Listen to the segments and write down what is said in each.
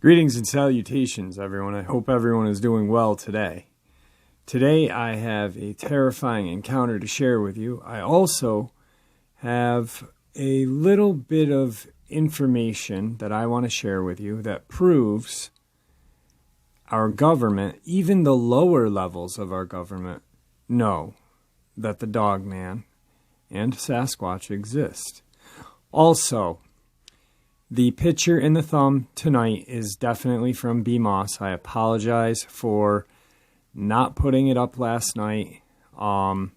Greetings and salutations, everyone. I hope everyone is doing well today. Today I have a terrifying encounter to share with you. I also have a little bit of information that I want to share with you that proves our government, even the lower levels of our government, know that the Dogman and Sasquatch exist. Also, the picture in the thumb tonight is definitely from B. Moss. I apologize for not putting it up last night. I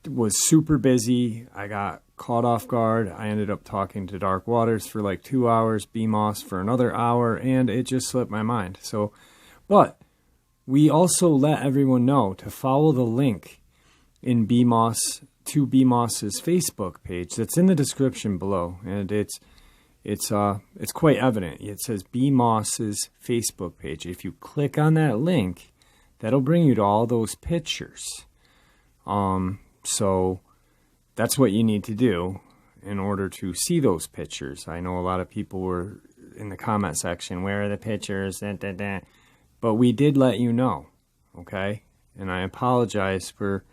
was super busy. I got caught off guard. I ended up talking to Dark Waters for like 2 hours, B. Moss for another hour, and it just slipped my mind. But we also let everyone know to follow the link in B. Moss's Facebook page that's in the description below, and it's quite evident. It says B. Moss's Facebook page. If you click on that link, that'll bring you to all those pictures. So that's what you need to do in order to see those pictures. I know a lot of people were in the comment section, where are the pictures? But we did let you know, okay? And I apologize for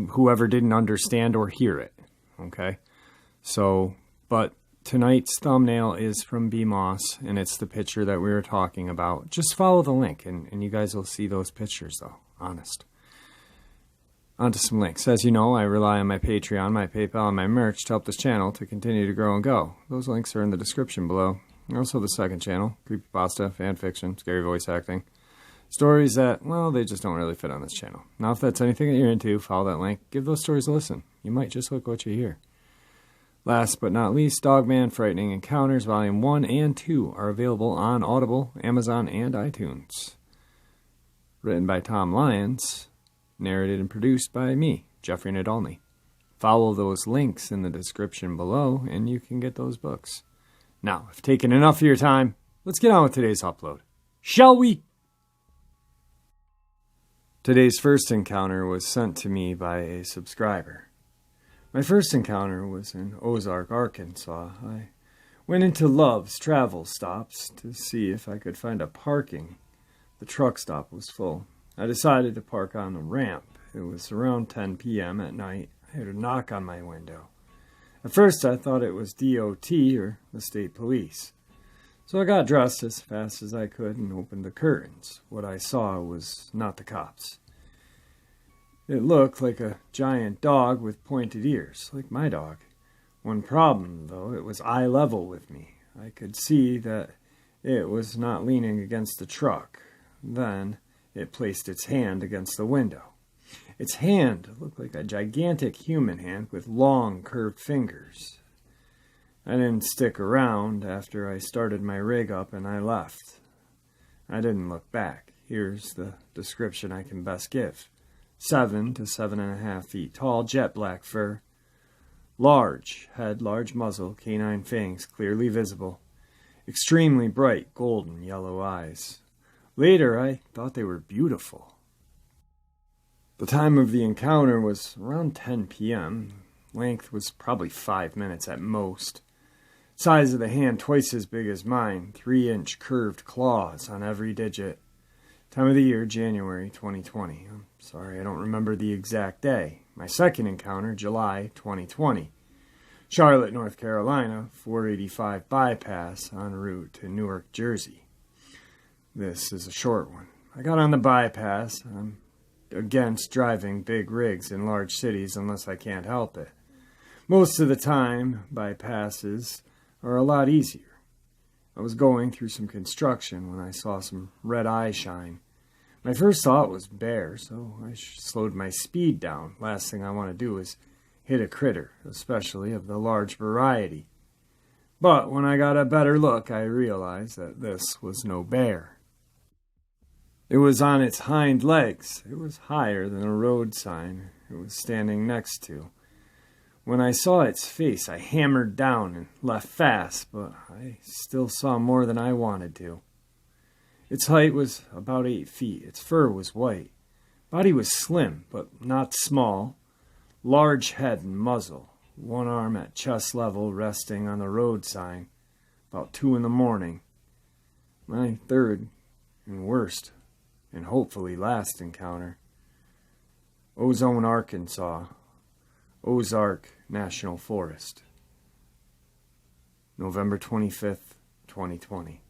whoever didn't understand or hear it, okay? But tonight's thumbnail is from B. Moss, and it's the picture that we were talking about. Just follow the link, and you guys will see those pictures, though, honest. On to some links. As you know, I rely on my Patreon, my PayPal, and my merch to help this channel to continue to grow and go. Those links are in the description below. And also the second channel, creepypasta, fan fiction, scary voice acting. Stories that, well, they just don't really fit on this channel. Now, if that's anything that you're into, follow that link. Give those stories a listen. You might just like what you hear. Last but not least, Dogman Frightening Encounters Volume 1 and 2 are available on Audible, Amazon, and iTunes. Written by Tom Lyons, narrated and produced by me, Jeffrey Nadolny. Follow those links in the description below, and you can get those books. Now, I've taken enough of your time. Let's get on with today's upload. Shall we? Today's first encounter was sent to me by a subscriber. My first encounter was in Ozark, Arkansas. I went into Love's Travel Stops to see if I could find a parking. The truck stop was full. I decided to park on the ramp. It was around 10 p.m. at night. I heard a knock on my window. At first I thought it was DOT or the state police. So I got dressed as fast as I could and opened the curtains. What I saw was not the cops. It looked like a giant dog with pointed ears, like my dog. One problem, though, it was eye level with me. I could see that it was not leaning against the truck. Then it placed its hand against the window. Its hand looked like a gigantic human hand with long, curved fingers. I didn't stick around after I started my rig up, and I left. I didn't look back. Here's the description I can best give. 7 to 7.5 feet tall, jet black fur. Large head, large muzzle, canine fangs clearly visible. Extremely bright golden yellow eyes. Later, I thought they were beautiful. The time of the encounter was around 10 p.m. Length was probably 5 minutes at most. Size of the hand twice as big as mine, 3-inch curved claws on every digit. Time of the year, January 2020. I'm sorry, I don't remember the exact day. My second encounter, July 2020. Charlotte, North Carolina, 485 bypass en route to Newark, Jersey. This is a short one. I got on the bypass. I'm against driving big rigs in large cities unless I can't help it. Most of the time, bypasses are a lot easier. I was going through some construction when I saw some red eye shine. My first thought was bear, so I slowed my speed down. Last thing I want to do is hit a critter, especially of the large variety. But when I got a better look, I realized that this was no bear. It was on its hind legs. It was higher than a road sign it was standing next to. When I saw its face, I hammered down and left fast, but I still saw more than I wanted to. Its height was about 8 feet. Its fur was white. Body was slim, but not small. Large head and muzzle. One arm at chest level resting on the road sign. About 2 a.m. My third and worst, and hopefully last encounter. Ozone, Arkansas. Ozark National Forest. November 25th, 2020.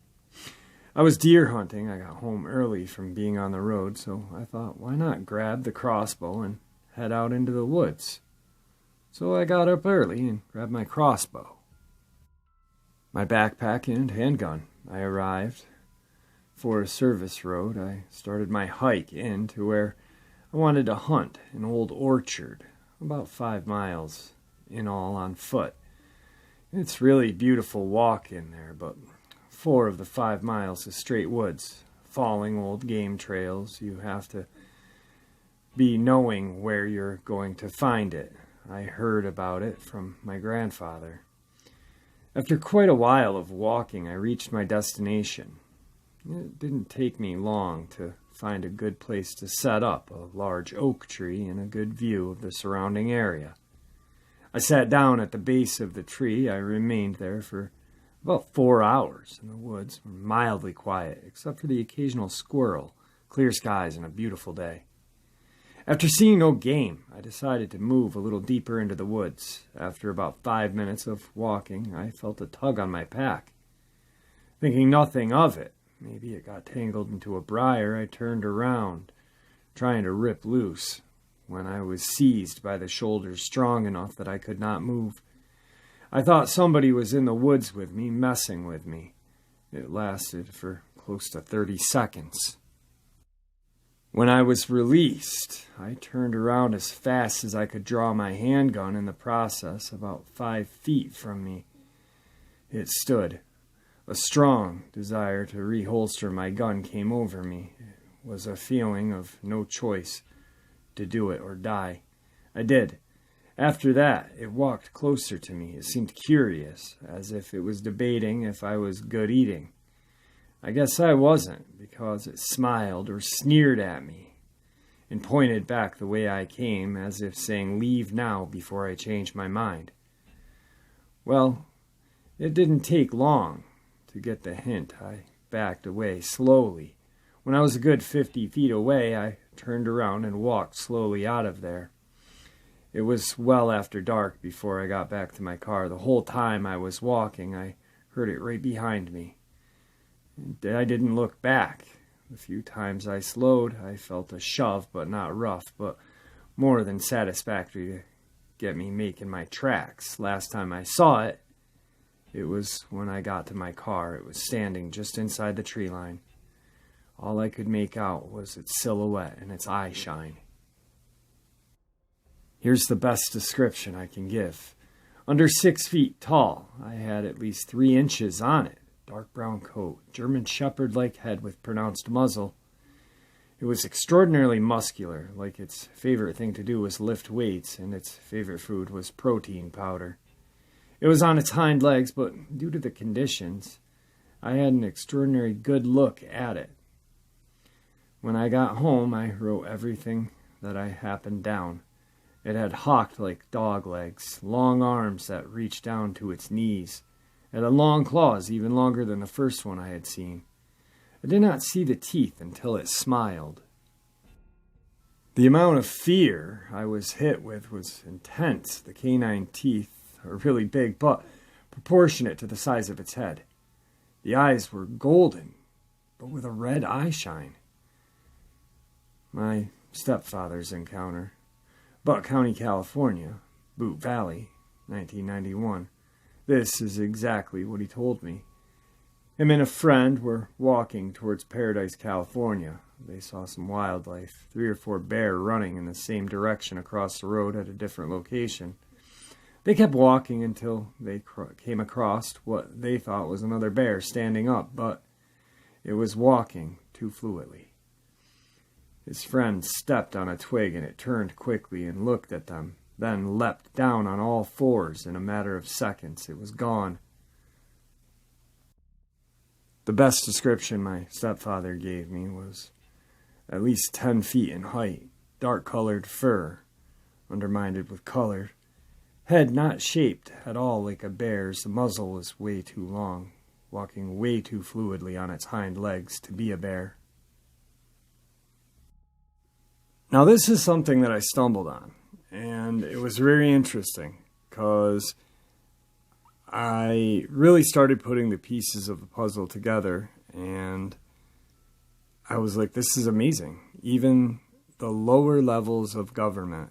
I was deer hunting. I got home early from being on the road, so I thought, why not grab the crossbow and head out into the woods? So I got up early and grabbed my crossbow. My backpack and handgun. I arrived. For a service road, I started my hike in to where I wanted to hunt an old orchard, about 5 miles in all on foot. It's really beautiful walk in there, but 4 of the 5 miles is straight woods, falling old game trails. You have to be knowing where you're going to find it. I heard about it from my grandfather. After quite a while of walking, I reached my destination. It didn't take me long to find a good place to set up, a large oak tree and a good view of the surrounding area. I sat down at the base of the tree. I remained there for about 4 hours, and the woods were mildly quiet, except for the occasional squirrel, clear skies, and a beautiful day. After seeing no game, I decided to move a little deeper into the woods. After about 5 minutes of walking, I felt a tug on my pack. Thinking nothing of it, maybe it got tangled into a briar, I turned around, trying to rip loose, when I was seized by the shoulders strong enough that I could not move. I thought somebody was in the woods with me, messing with me. It lasted for close to 30 seconds. When I was released, I turned around as fast as I could draw my handgun. In the process, about 5 feet from me, it stood. A strong desire to reholster my gun came over me. It was a feeling of no choice, to do it or die. I did. After that, it walked closer to me. It seemed curious, as if it was debating if I was good eating. I guess I wasn't, because it smiled or sneered at me and pointed back the way I came, as if saying, "Leave now before I change my mind." Well, it didn't take long to get the hint. I backed away slowly. When I was a good 50 feet away, I turned around and walked slowly out of there. It was well after dark before I got back to my car. The whole time I was walking, I heard it right behind me. I didn't look back. The few times I slowed, I felt a shove, but not rough, but more than satisfactory to get me making my tracks. Last time I saw it, it was when I got to my car. It was standing just inside the tree line. All I could make out was its silhouette and its eye shine. Here's the best description I can give. Under 6 feet tall, I had at least 3 inches on it. Dark brown coat, German Shepherd-like head with pronounced muzzle. It was extraordinarily muscular, like its favorite thing to do was lift weights, and its favorite food was protein powder. It was on its hind legs, but due to the conditions, I had an extraordinary good look at it. When I got home, I wrote everything that I happened down. It had hawk-like dog legs, long arms that reached down to its knees. It had long claws, even longer than the first one I had seen. I did not see the teeth until it smiled. The amount of fear I was hit with was intense. The canine teeth are really big, but proportionate to the size of its head. The eyes were golden, but with a red eye shine. My stepfather's encounter. Butte County, California, Butte Valley, 1991. This is exactly what he told me. Him and a friend were walking towards Paradise, California. They saw some wildlife, 3 or 4 bear running in the same direction across the road at a different location. They kept walking until they came across what they thought was another bear standing up, but it was walking too fluidly. His friend stepped on a twig and it turned quickly and looked at them, then leapt down on all 4s. In a matter of seconds, it was gone. The best description my stepfather gave me was at least 10 feet in height, dark-colored fur, undermined with color. Head not shaped at all like a bear's, the muzzle was way too long, walking way too fluidly on its hind legs to be a bear. Now this is something that I stumbled on, and it was very interesting, because I really started putting the pieces of the puzzle together, and I was like, this is amazing. Even the lower levels of government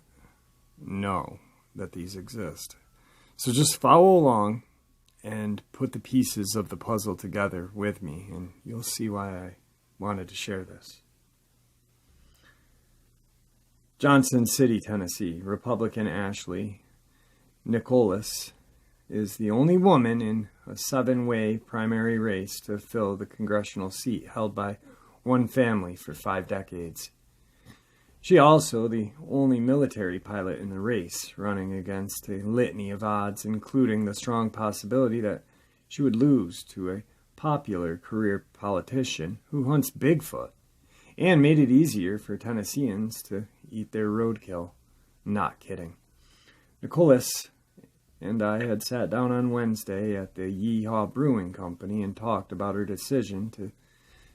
know that these exist. So just follow along and put the pieces of the puzzle together with me, and you'll see why I wanted to share this. Johnson City, Tennessee, Republican Ashley Nicholas is the only woman in a 7-way primary race to fill the congressional seat held by one family for 5 decades. She also the only military pilot in the race, running against a litany of odds, including the strong possibility that she would lose to a popular career politician who hunts Bigfoot and made it easier for Tennesseans to eat their roadkill. Not kidding. Nicholas and I had sat down on Wednesday at the Yeehaw Brewing Company and talked about her decision to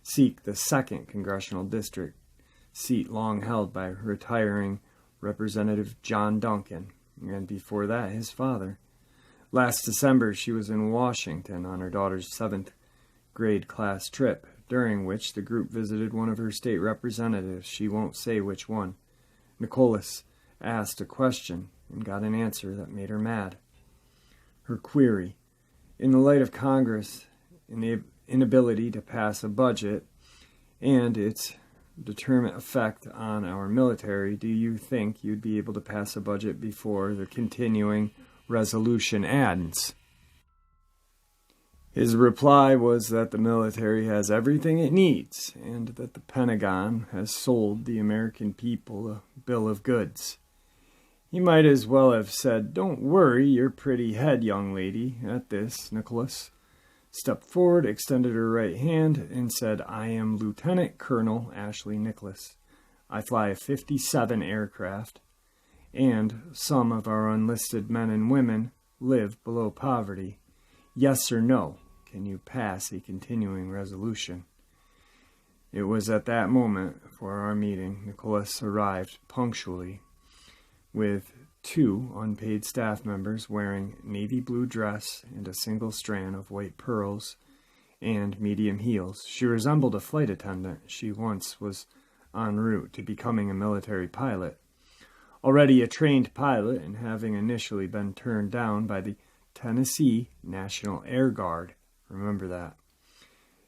seek the 2nd congressional district seat long held by retiring Representative John Duncan, and before that his father. Last December she was in Washington on her daughter's 7th grade class trip, during which the group visited one of her state representatives. She won't say which one. Nicholas asked a question and got an answer that made her mad. Her query: in the light of Congress' inability to pass a budget and its determinate effect on our military, do you think you'd be able to pass a budget before the continuing resolution ends? His reply was that the military has everything it needs, and that the Pentagon has sold the American people a bill of goods. He might as well have said, "Don't worry your pretty head, young lady." At this, Nicholas stepped forward, extended her right hand, and said, "I am Lieutenant Colonel Ashley Nicholas. I fly a 57 aircraft, and some of our enlisted men and women live below poverty. Yes or no? Can you pass a continuing resolution?" It was at that moment, for our meeting, Nicholas arrived punctually with 2 unpaid staff members wearing navy blue dress and a single strand of white pearls and medium heels. She resembled a flight attendant. She once was en route to becoming a military pilot. Already a trained pilot, and having initially been turned down by the Tennessee National Air Guard, remember that,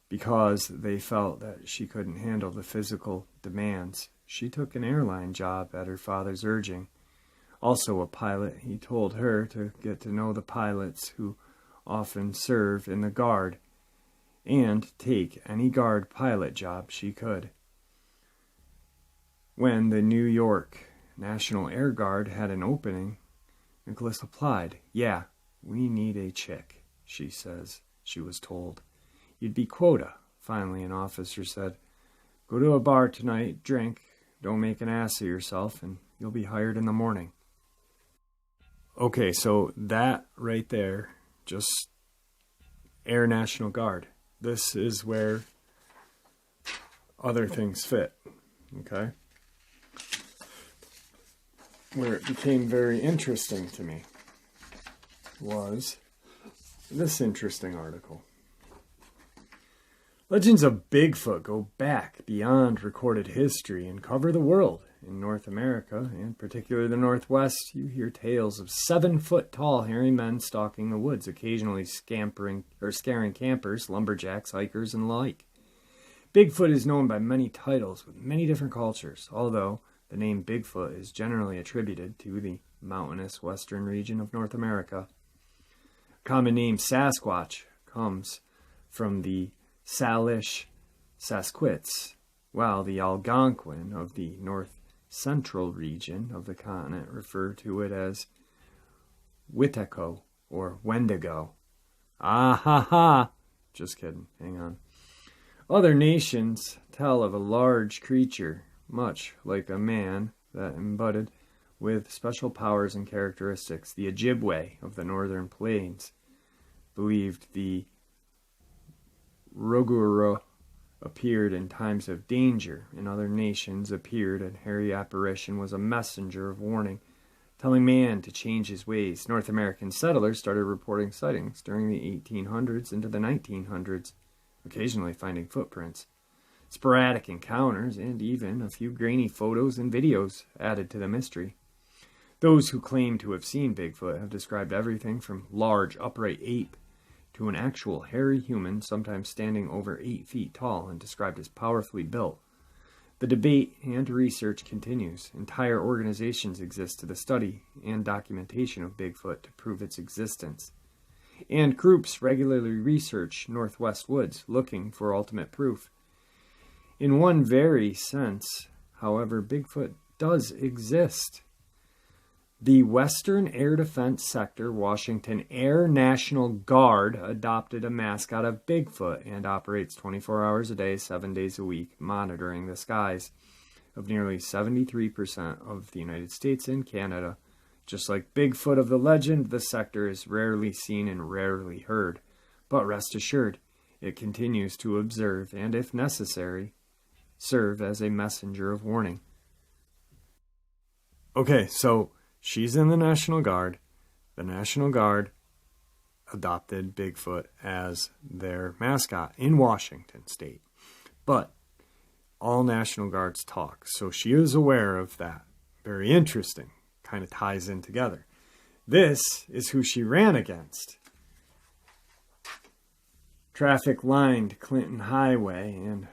because they felt that she couldn't handle the physical demands, she took an airline job at her father's urging. Also a pilot, he told her to get to know the pilots who often serve in the Guard, and take any Guard pilot job she could. When the New York National Air Guard had an opening, Nicholas applied. "Yeah, we need a chick," she says. She was told. "You'd be quota." Finally, an officer said, "Go to a bar tonight, drink, don't make an ass of yourself, and you'll be hired in the morning." Okay, so that right there, just Air National Guard. This is where other things fit, okay? Where it became very interesting to me was this interesting article. Legends of Bigfoot go back beyond recorded history and cover the world. In North America, and particularly the Northwest, you hear tales of 7-foot-tall hairy men stalking the woods, occasionally scaring campers, lumberjacks, hikers, and the like. Bigfoot is known by many titles with many different cultures, although the name Bigfoot is generally attributed to the mountainous western region of North America. Common name Sasquatch comes from the Salish Sasquatch, while the Algonquin of the north central region of the continent refer to it as Witeco or Wendigo. Ah ha ha! Just kidding, hang on. Other nations tell of a large creature, much like a man, that embodied with special powers and characteristics. The Ojibwe of the northern plains believed the Roguro appeared in times of danger, and other nations appeared, and hairy apparition was a messenger of warning, telling man to change his ways. North American settlers started reporting sightings during the 1800s into the 1900s, occasionally finding footprints. Sporadic encounters, and even a few grainy photos and videos added to the mystery. Those who claim to have seen Bigfoot have described everything from large upright ape to an actual hairy human, sometimes standing over 8 feet tall and described as powerfully built. The debate and research continues. Entire organizations exist to the study and documentation of Bigfoot to prove its existence. And groups regularly research Northwest woods looking for ultimate proof. In one very sense, however, Bigfoot does exist. The Western Air Defense Sector Washington Air National Guard adopted a mascot of Bigfoot and operates 24 hours a day, 7 days a week, monitoring the skies of nearly 73% of the United States and Canada. Just like Bigfoot of the legend, the sector is rarely seen and rarely heard. But rest assured, it continues to observe and, if necessary, serve as a messenger of warning. Okay, so she's in the National Guard. The National Guard adopted Bigfoot as their mascot in Washington state. But all National Guards talk, so she is aware of that. Very interesting. Kind of ties in together. This is who she ran against. Traffic lined Clinton Highway, and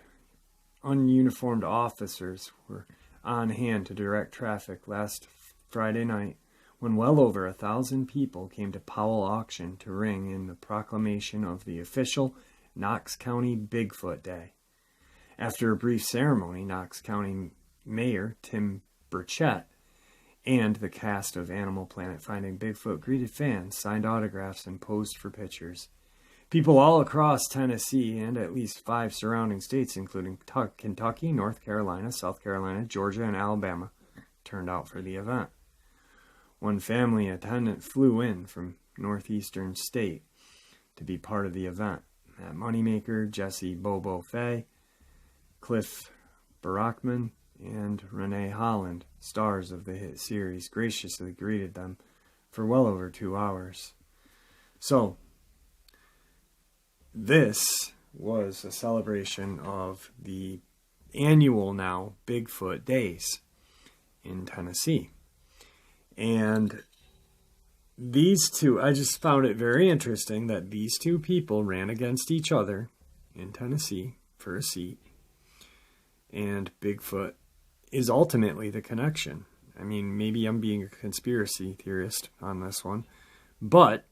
ununiformed officers were on hand to direct traffic last Friday night, when well over 1,000 people came to Powell Auction to ring in the proclamation of the official Knox County Bigfoot Day. After a brief ceremony, Knox County Mayor Tim Burchett and the cast of Animal Planet Finding Bigfoot greeted fans, signed autographs, and posed for pictures. People all across Tennessee and at least 5 surrounding states, including Kentucky, North Carolina, South Carolina, Georgia, and Alabama, turned out for the event. One family attendant flew in from northeastern state to be part of the event. Matt Moneymaker, Jesse Bobo Fay, Cliff Barackman, and Renee Holland, stars of the hit series, graciously greeted them for well over 2 hours. So, this was a celebration of the annual now Bigfoot Days in Tennessee. And these two, I just found it very interesting that these two people ran against each other in Tennessee for a seat. And Bigfoot is ultimately the connection. I mean, maybe I'm being a conspiracy theorist on this one, but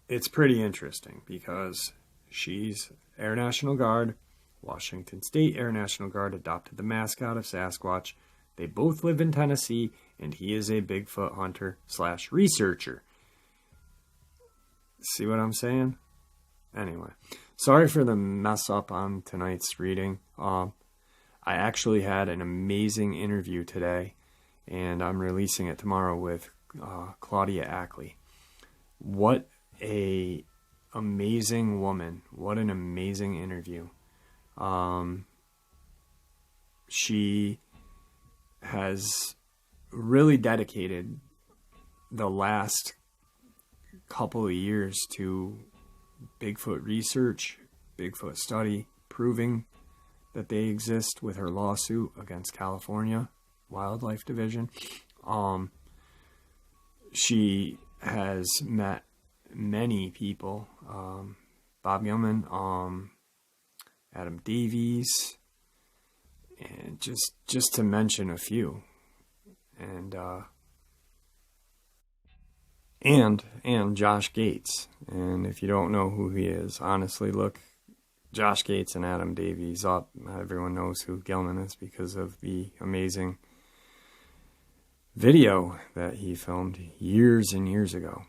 it's pretty interesting because she's Air National Guard, Washington State Air National Guard adopted the mascot of Sasquatch. They both live in Tennessee, and he is a Bigfoot hunter / researcher. See what I'm saying? Anyway, sorry for the mess up on tonight's reading. I actually had an amazing interview today, and I'm releasing it tomorrow with Claudia Ackley. What a amazing woman. What an amazing interview. She has really dedicated the last couple of years to Bigfoot research, Bigfoot study, proving that they exist with her lawsuit against California Wildlife Division. She has met many people, Bob Yeoman, Adam Davies, and just to mention a few, and Josh Gates. And if you don't know who he is, honestly, look Josh Gates and Adam Davies up. Everyone knows who Gilman is because of the amazing video that he filmed years and years ago.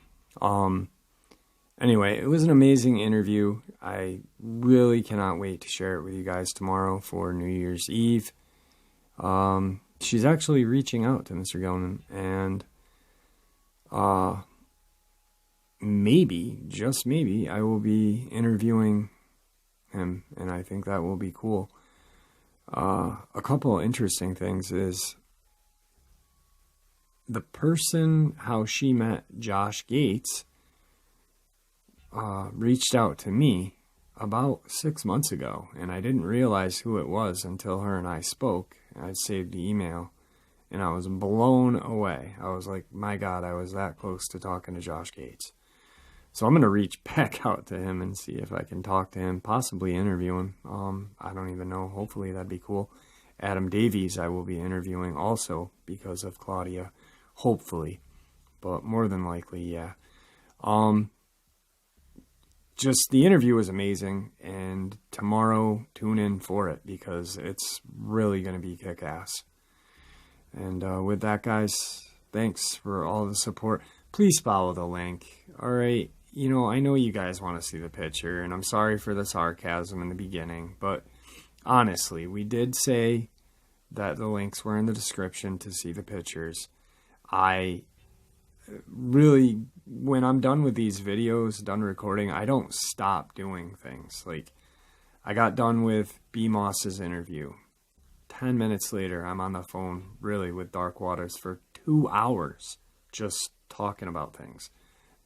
Anyway, it was an amazing interview. I really cannot wait to share it with you guys tomorrow for New Year's Eve. she's actually reaching out to Mr. Gelman, and maybe, just maybe, I will be interviewing him, and I think that will be cool. A couple of interesting things is the person, how she met Josh Gates, reached out to me about 6 months ago, and I didn't realize who it was until her and I spoke. I'd saved the email, and I was blown away. I was like, my God, I was that close to talking to Josh Gates. So I'm going to reach back out to him and see if I can talk to him, possibly interview him. I don't even know. Hopefully that'd be cool. Adam Davies I will be interviewing also because of Claudia. Hopefully. But more than likely, yeah. Just the interview was amazing, and tomorrow tune in for it because it's really going to be kick-ass. And with that, guys, thanks for all the support. Please follow the link. All right, I know you guys want to see the picture, and I'm sorry for the sarcasm in the beginning, but honestly, we did say that the links were in the description to see the pictures. I really, when I'm done with these videos, done recording, I don't stop doing things. Like, I got done with B. Moss's interview. 10 minutes later, I'm on the phone, really, with Dark Waters for 2 hours, just talking about things.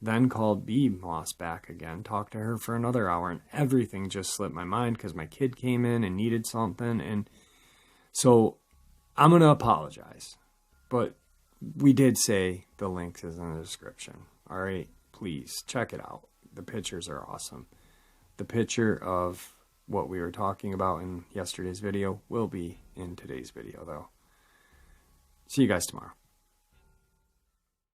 Then called B. Moss back again, talked to her for another hour, and everything just slipped my mind because my kid came in and needed something. And so I'm going to apologize, but we did say the link is in the description. All right, please check it out. The pictures are awesome. The picture of what we were talking about in yesterday's video will be in today's video, though. See you guys tomorrow.